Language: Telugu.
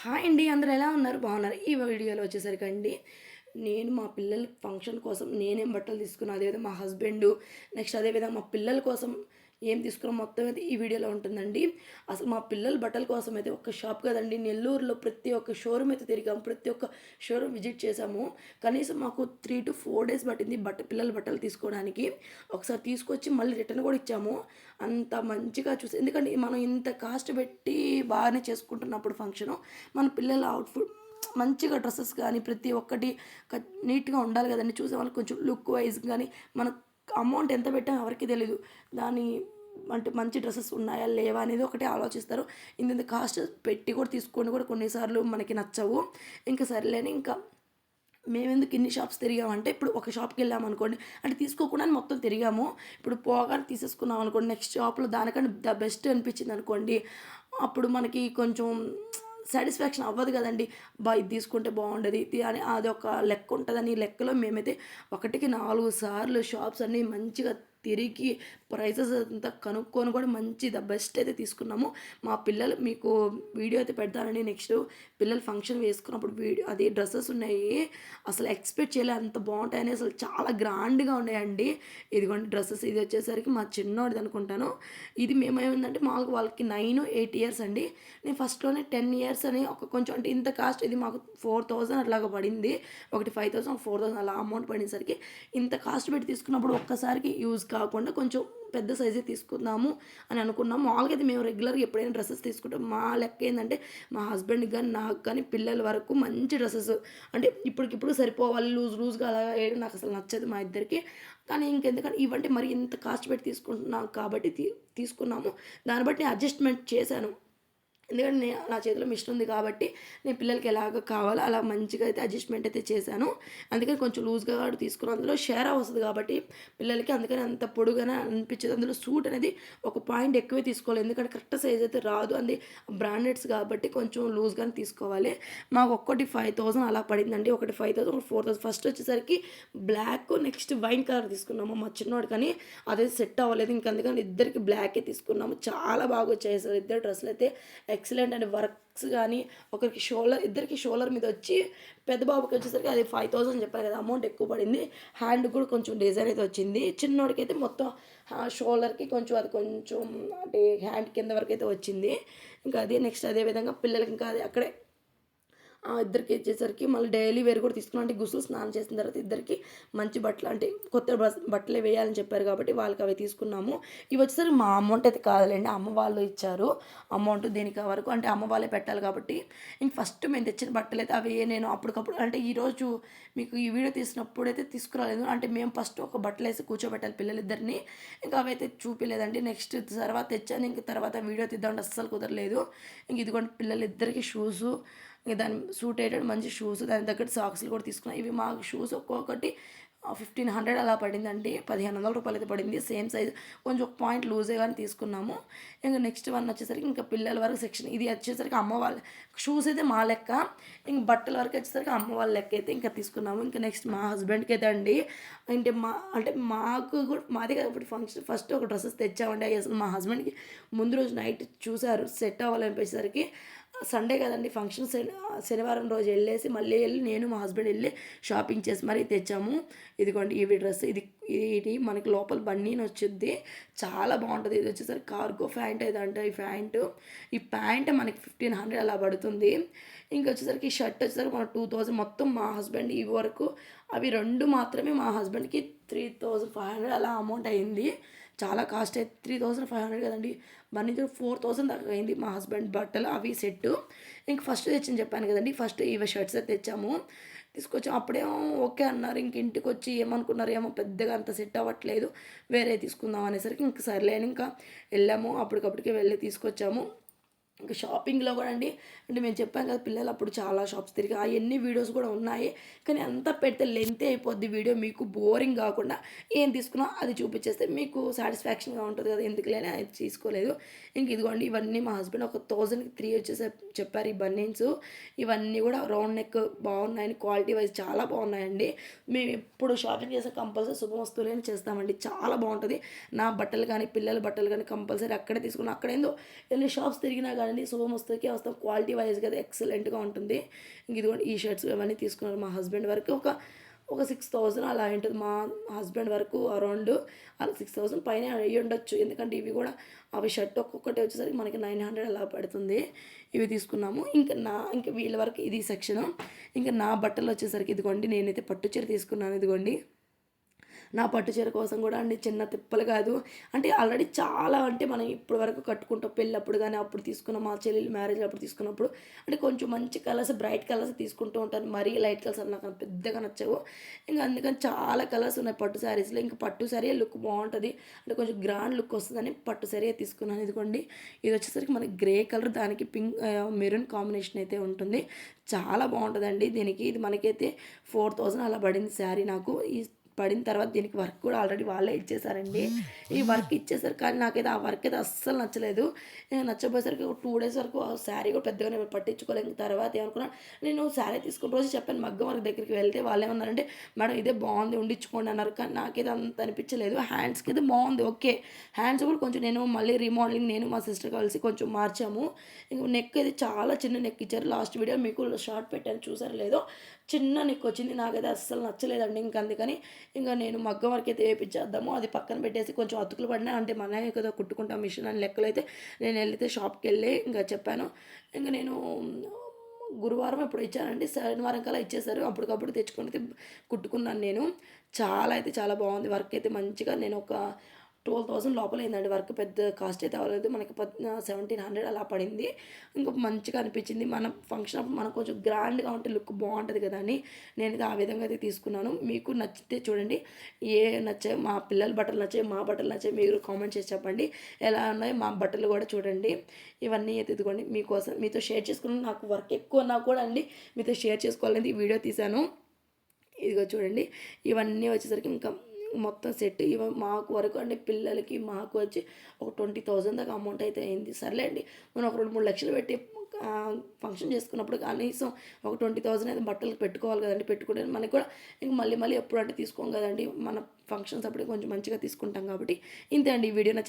హాయ్ అండి. అందరూ ఎలా ఉన్నారు? బాగున్నారు. ఈ వీడియోలో వచ్చేసరికండి నేను మా పిల్లల ఫంక్షన్ కోసం నేనేం బట్టలు తీసుకున్నా, అదేవిధంగా మా హస్బెండు, నెక్స్ట్ అదేవిధంగా మా పిల్లల కోసం ఏం తీసుకున్నాం మొత్తం అయితే ఈ వీడియోలో ఉంటుందండి. అసలు మా పిల్లల బట్టల కోసం అయితే ఒక్క షాప్ కదండి, నెల్లూరులో ప్రతి ఒక్క షోరూమ్ అయితే తిరిగాము. ప్రతి ఒక్క షోరూమ్ విజిట్ చేసాము. కనీసం మాకు 3 to 4 డేస్ పట్టింది పిల్లల బట్టలు తీసుకోవడానికి. ఒకసారి తీసుకొచ్చి మళ్ళీ రిటర్న్ కూడా ఇచ్చాము. అంత మంచిగా చూసి, ఎందుకంటే మనం ఇంత కాస్ట్ పెట్టి బాగానే చేసుకుంటున్నప్పుడు ఫంక్షను, మన పిల్లల అవుట్ఫిట్ మంచిగా డ్రెస్సెస్ కానీ ప్రతి ఒక్కటి నీట్గా ఉండాలి కదండి. చూసే వాళ్ళకి కొంచెం లుక్ వైజ్ కానీ మన అమౌంట్ ఎంత పెట్టామో ఎవరికి తెలీదు. దాని అంటే మంచి డ్రెస్సెస్ ఉన్నాయా లేవా అనేది ఒకటే ఆలోచిస్తారు. ఇంత కాస్ట్ పెట్టి కూడా తీసుకొని కూడా కొన్నిసార్లు మనకి నచ్చవు. ఇంకా సర్లేని ఇంకా మేమెందుకు ఇన్ని షాప్స్ తిరిగామంటే, ఇప్పుడు ఒక షాప్కి వెళ్ళామనుకోండి, అంటే తీసుకోకుండానే మొత్తం తిరిగాము. ఇప్పుడు పోగానే తీసేసుకున్నాం అనుకోండి, నెక్స్ట్ షాప్లో దానికంటే ద బెస్ట్ అనిపించింది అనుకోండి, అప్పుడు మనకి కొంచెం సాటిస్ఫాక్షన్ అవ్వదు కదండి. ఇది తీసుకుంటే బాగుండేది ఇది అని అదొక లెక్క ఉంటుందని ఈ లెక్కలో మేమైతే ఒకటికి 4 సార్లు షాప్స్ అన్నీ మంచిగా తిరిగి ప్రైసెస్ అంతా కనుక్కొని కూడా మంచి ద బెస్ట్ అయితే తీసుకున్నాము. మా పిల్లలు మీకు వీడియో అయితే పెడతానండి. నెక్స్ట్ పిల్లలు ఫంక్షన్ వేసుకున్నప్పుడు వీడియో అది డ్రెస్సెస్ ఉన్నాయి, అసలు ఎక్స్పెక్ట్ చేయలే అంత బాగుంటాయని. అసలు చాలా గ్రాండ్గా ఉన్నాయండి. ఇదిగోండి డ్రెస్సెస్, ఇది వచ్చేసరికి మా చిన్నోడిది అనుకుంటాను. ఇది మేమేమైందంటే మాకు వాళ్ళకి 9, 8 ఇయర్స్ అండి. నేను ఫస్ట్లోనే 10 ఇయర్స్ అని ఒక కొంచెం అంటే ఇంత కాస్ట్, ఇది మాకు 4000 అట్లాగా పడింది. ఒకటి 5000, 4000 అలా అమౌంట్ పడేసరికి ఇంత కాస్ట్ పెట్టి తీసుకున్నప్పుడు ఒక్కసారికి యూజ్ కాకుండా కొంచెం పెద్ద సైజే తీసుకుందాము అని అనుకున్నాము. మామూలుగా అయితే మేము రెగ్యులర్గా ఎప్పుడైనా డ్రెస్సెస్ తీసుకుంటాం. మా లెక్క ఏంటంటే మా హస్బెండ్కి కానీ నాకు కానీ పిల్లల వరకు మంచి డ్రెస్సెస్ అంటే ఇప్పటికిప్పుడు సరిపోవాలి, లూజ్గా అలా వేయడం నాకు అసలు నచ్చదు మా ఇద్దరికి. కానీ ఇంకెందుకంటే ఇవంటే మరి ఇంత కాస్ట్ పెట్టి తీసుకుంటున్నాం కాబట్టి తీసుకున్నాము. దాన్ని బట్టి అడ్జస్ట్మెంట్ చేశాను. ఎందుకంటే నా చేతిలో మిషన్ ఉంది కాబట్టి నేను పిల్లలకి ఎలాగ కావాలో అలా మంచిగా అయితే అడ్జస్ట్మెంట్ అయితే చేశాను. అందుకని కొంచెం లూజ్గా కూడా తీసుకున్నాను. అందులో షేరా వస్తుంది కాబట్టి పిల్లలకి, అందుకని అంత పొడుగానే అనిపించదు. అందులో సూట్ అనేది ఒక పాయింట్ ఎక్కువే తీసుకోవాలి, ఎందుకంటే కరెక్ట్ సైజ్ అయితే రాదు. అది బ్రాండెడ్స్ కాబట్టి కొంచెం లూజ్గానే తీసుకోవాలి. మాకు ఒక్కటి 5000 అలా పడిందండి. ఒకటి 5000, ఒకటి 4000. ఫస్ట్ వచ్చేసరికి బ్లాక్, నెక్స్ట్ వైన్ కలర్ తీసుకున్నాము మా చిన్నోడు, కానీ అదే సెట్ అవ్వలేదు. ఇంక అందుకని ఇద్దరికి బ్లాకే తీసుకున్నాము. చాలా బాగా వచ్చాయి అసలు ఇద్దరు డ్రెస్సులు అయితే ఎక్సలెంట్ అండ్ వర్క్స్ కానీ ఒకరికి షోల్డర్, ఇద్దరికి షోల్డర్ మీద వచ్చి పెద్ద బాబుకి వచ్చేసరికి అది 5000 చెప్పారు కదా, అమౌంట్ ఎక్కువ పడింది. హ్యాండ్ కూడా కొంచెం డిజైన్ అయితే వచ్చింది. చిన్నోడికి అయితే మొత్తం షోల్డర్కి కొంచెం అది కొంచెం అంటే హ్యాండ్ కింద వరకు అయితే వచ్చింది. ఇంకా అదే నెక్స్ట్ అదే విధంగా పిల్లలకి ఇంకా అది అక్కడే ఇద్దరికి వచ్చేసరికి మళ్ళీ డైలీ వేర్ కూడా తీసుకున్నాం. అంటే గుసులు స్నానం చేసిన తర్వాత ఇద్దరికి మంచి బట్టలు అంటే కొత్త బట్టలే వేయాలని చెప్పారు కాబట్టి వాళ్ళకి అవి తీసుకున్నాము. ఇవి వచ్చేసరికి మా అమౌంట్ అయితే కాదులేండి, అమ్మ వాళ్ళు ఇచ్చారు అమౌంట్ దీనికి వరకు, అంటే అమ్మ వాళ్ళే పెట్టాలి కాబట్టి. ఇంక ఫస్ట్ మేము తెచ్చిన బట్టలు అయితే అవి నేను అప్పటికప్పుడు అంటే ఈరోజు మీకు ఈ వీడియో తీసినప్పుడు అయితే తీసుకురాలేదు. అంటే మేము ఫస్ట్ ఒక బట్టలు వేసి కూర్చోబెట్టాలి పిల్లలిద్దరిని. ఇంకా అవి అయితే చూపించలేదండి. నెక్స్ట్ తర్వాత తెచ్చాను. ఇంక తర్వాత వీడియో తీద్దామంటే అస్సలు కుదరలేదు. ఇంక ఇదిగోండి పిల్లలిద్దరికి షూసు, ఇక దాని సూట్ అయ్యేటట్టు మంచి షూస్, దాని తగ్గట్టు సాక్స్లు కూడా తీసుకున్నాం. ఇవి మాకు షూస్ ఒక్కొక్కటి 1500 అలా పడిందండి. 1500 రూపాయలు అయితే పడింది. సేమ్ సైజ్, కొంచెం ఒక పాయింట్ లూజే కానీ తీసుకున్నాము. ఇంకా నెక్స్ట్ వన్ వచ్చేసరికి ఇంకా పిల్లల వరకు సెక్షన్, ఇది వచ్చేసరికి అమ్మ వాళ్ళ షూస్ అయితే మా లెక్క, ఇంక బట్టల వరకు వచ్చేసరికి అమ్మ వాళ్ళ లెక్క అయితే ఇంకా తీసుకున్నాము. ఇంకా నెక్స్ట్ మా హస్బెండ్కి అయితే అండి, అంటే మాకు కూడా మాదే కాబట్టి ఫంక్షన్ ఫస్ట్ ఒక డ్రెస్సెస్ తెచ్చామండి. అవి అసలు మా హస్బెండ్కి ముందు రోజు నైట్ చూసారు, సెట్ అవ్వాలనిపించేసరికి సండే కదండి ఫంక్షన్, శనివారం రోజు వెళ్ళేసి మళ్ళీ వెళ్ళి నేను మా హస్బెండ్ వెళ్ళి షాపింగ్ చేసి మరీ తెచ్చాము. ఇదిగోండి ఇవి డ్రెస్, ఇది మనకి లోపల బన్నీని వచ్చింది, చాలా బాగుంటుంది. ఇది వచ్చేసరికి కార్గో ప్యాంట్ ఏదంటే ఈ ప్యాంట్ మనకి 1500 అలా పడుతుంది. ఇంకొచ్చేసరికి ఈ షర్ట్ వచ్చేసరికి మన 2000 మొత్తం మా హస్బెండ్ ఇవి వరకు అవి రెండు మాత్రమే మా హస్బెండ్కి 3500 అలా అమౌంట్ అయింది. చాలా కాస్ట్ అయితే 3500 కదండి, వన్ ఇంచు 4000 దాకా అయింది మా హస్బెండ్ బట్టలు అవి సెట్. ఇంక ఫస్ట్ తెచ్చింది చెప్పాను కదండి, ఫస్ట్ ఇవి షర్ట్స్ అయితే తెచ్చాము. తీసుకొచ్చాము అప్పుడేమో ఓకే అన్నారు. ఇంక ఇంటికి వచ్చి ఏమనుకున్నారు ఏమో పెద్దగా అంత సెట్ అవ్వట్లేదు, వేరే తీసుకుందాం అనేసరికి ఇంక సర్లేని ఇంకా వెళ్ళాము. అప్పటికప్పటికే వెళ్ళి తీసుకొచ్చాము. ఇంకా షాపింగ్లో కూడా అండి, అంటే మేము చెప్పాం కదా పిల్లలు అప్పుడు చాలా షాప్స్ తిరిగి అవన్నీ వీడియోస్ కూడా ఉన్నాయి. కానీ అంతా పెడితే లెంత్ అయిపోద్ది వీడియో, మీకు బోరింగ్ కాకుండా ఏం తీసుకున్నా అది చూపించేస్తే మీకు సాటిస్ఫాక్షన్గా ఉంటుంది కదా, ఎందుకులేని అది తీసుకోలేదు. ఇంక ఇదిగోండి ఇవన్నీ మా హస్బెండ్ ఒక 1000కి 3 వచ్చేసి చెప్పారు. ఈ బన్నీన్స్ ఇవన్నీ కూడా రౌండ్ నెక్ బాగున్నాయని, క్వాలిటీ వైజ్ చాలా బాగున్నాయండి. మేము ఎప్పుడు షాపింగ్ చేసే కంపల్సరీ శుభ వస్తువులే చేస్తామండి, చాలా బాగుంటుంది. నా బట్టలు కానీ పిల్లల బట్టలు కానీ కంపల్సరీ అక్కడే తీసుకున్నాం. అక్కడేందో ఎన్ని షాప్స్ తిరిగినా కానీ కదండి, శుభమస్తుకే వస్తాం, క్వాలిటీ వైజ్ కదా ఎక్సలెంట్గా ఉంటుంది. ఇంక ఇదిగోండి ఈ షర్ట్స్ ఇవన్నీ తీసుకున్నారు. మా హస్బెండ్ వరకు ఒక 6,000 అలా ఉంటుంది. మా హస్బెండ్ వరకు అరౌండ్ అలా 6,000 పైన అయ్యి ఉండొచ్చు. ఎందుకంటే ఇవి కూడా అవి షర్ట్ ఒక్కొక్కటి వచ్చేసరికి మనకి 900 అలా పడుతుంది. ఇవి తీసుకున్నాము. ఇంకా వీళ్ళ వరకు ఇది సెక్షను. ఇంకా నా బట్టలు వచ్చేసరికి ఇదిగోండి, నేనైతే పట్టు చీర తీసుకున్నాను. ఇదిగోండి నా పట్టు చీర కోసం కూడా అండి చిన్న తిప్పలు కాదు, అంటే ఆల్రెడీ చాలా, అంటే మనం ఇప్పటి వరకు కట్టుకుంటాం పెళ్ళప్పుడు కానీ అప్పుడు తీసుకున్న మా చెల్లెలు మ్యారేజ్ అప్పుడు తీసుకున్నప్పుడు అంటే కొంచెం మంచి కలర్స్ బ్రైట్ కలర్స్ తీసుకుంటూ ఉంటాను. మరీ లైట్ కలర్స్ నాకు అంత పెద్దగా నచ్చవు. ఇంకా అందుకని చాలా కలర్స్ ఉన్నాయి పట్టు శారీస్లో. ఇంకా పట్టు శారీ లుక్ బాగుంటుంది, అంటే కొంచెం గ్రాండ్ లుక్ వస్తుందని పట్టు శారీ తీసుకున్నాను. ఇదిగోండి ఇది వచ్చేసరికి మనకి గ్రే కలర్, దానికి పింక్ మెరూన్ కాంబినేషన్ అయితే ఉంటుంది. చాలా బాగుంటుందండి. దీనికి ఇది మనకైతే 4,000 అలా పడింది శారీ నాకు. ఈ పడిన తర్వాత దీనికి వర్క్ కూడా ఆల్రెడీ వాళ్ళే ఇచ్చేసారండి. ఈ వర్క్ ఇచ్చేసారు, కానీ నాకైతే ఆ వర్క్ అయితే అస్సలు నచ్చలేదు. నచ్చబోయేసరికి ఒక 2 డేస్ వరకు ఆ శారీ కూడా పెద్దగా నేను పట్టించుకోలేక తర్వాత ఏమనుకున్నా, నేను శారీ తీసుకున్న రోజు చెప్పాను మగ్గం వర్క్ దగ్గరికి వెళ్తే వాళ్ళు ఏమన్నారంటే, మేడం ఇదే బాగుంది ఉండించుకోండి అన్నారు. కానీ నాకైతే అంత అనిపించలేదు. హ్యాండ్స్కి అయితే బాగుంది, ఓకే. హ్యాండ్స్ కూడా కొంచెం నేను మళ్ళీ రీమోడలింగ్ నేను మా సిస్టర్ కలిసి కొంచెం మార్చాము. ఇంక నెక్ అయితే చాలా చిన్న నెక్ ఇచ్చారు. లాస్ట్ వీడియో మీకు షార్ట్ పెట్టాను, చూసారు లేదో, చిన్న నెక్ వచ్చింది. నాకైతే అస్సలు నచ్చలేదండి. ఇంక అందుకని ఇంకా నేను మగ్గం వరకు అయితే వేయించేద్దాము, అది పక్కన పెట్టేసి కొంచెం అతుకులు పడినా అంటే మనమే కదా కుట్టుకుంటాం మిషన్ అని లెక్కలు అయితే నేను వెళ్తే షాప్కి వెళ్ళి ఇంకా చెప్పాను. ఇంకా నేను గురువారం ఎప్పుడు ఇచ్చానండి, శనివారం కల్లా ఇచ్చేసారు. అప్పటికప్పుడు తెచ్చుకొని కుట్టుకున్నాను నేను. చాలా అయితే చాలా బాగుంది వర్క్ అయితే. మంచిగా నేను ఒక 12,000 లోపల అయిందండి వర్క్. పెద్ద కాస్ట్ అయితే అవ్వలేదు, మనకి 1,700 అలా పడింది. ఇంకా మంచిగా అనిపించింది. మన ఫంక్షన్ అప్పుడు మనకు కొంచెం గ్రాండ్గా ఉంటే లుక్ బాగుంటుంది కదా అని నేనైతే ఆ విధంగా అయితే తీసుకున్నాను. మీకు నచ్చితే చూడండి, ఏ నచ్చాయి, మా పిల్లల బట్టలు నచ్చాయి, మా బట్టలు నచ్చాయి, మీరు కామెంట్ చేసి చెప్పండి. ఎలా ఉన్నాయి మా బట్టలు కూడా చూడండి. ఇవన్నీ అయితే ఇదిగోండి మీకోసం మీతో షేర్ చేసుకున్నాను. నాకు వర్క్ ఎక్కువ ఉన్నా కూడా అండి మీతో షేర్ చేసుకోవాలని ఈ వీడియో తీశాను. ఇదిగో చూడండి, ఇవన్నీ వచ్చేసరికి ఇంకా మొత్తం సెట్ మాకు వరకు అంటే పిల్లలకి మాకు వచ్చి ఒక 20,000 దాకా అమౌంట్ అయితే అయింది. సర్లే అండి, మనం ఒక 2-3 లక్షలు పెట్టి ఫంక్షన్ చేసుకున్నప్పుడు కనీసం ఒక 20,000 అయితే బట్టలకు పెట్టుకోవాలి కదండి. పెట్టుకుంటే మనకి కూడా ఇంక మళ్ళీ ఎప్పుడు అంటే తీసుకోం కదండి. మన ఫంక్షన్స్ అప్పుడు కొంచెం మంచిగా తీసుకుంటాం కాబట్టి. ఇంతే అండి, ఈ వీడియో నచ్చిన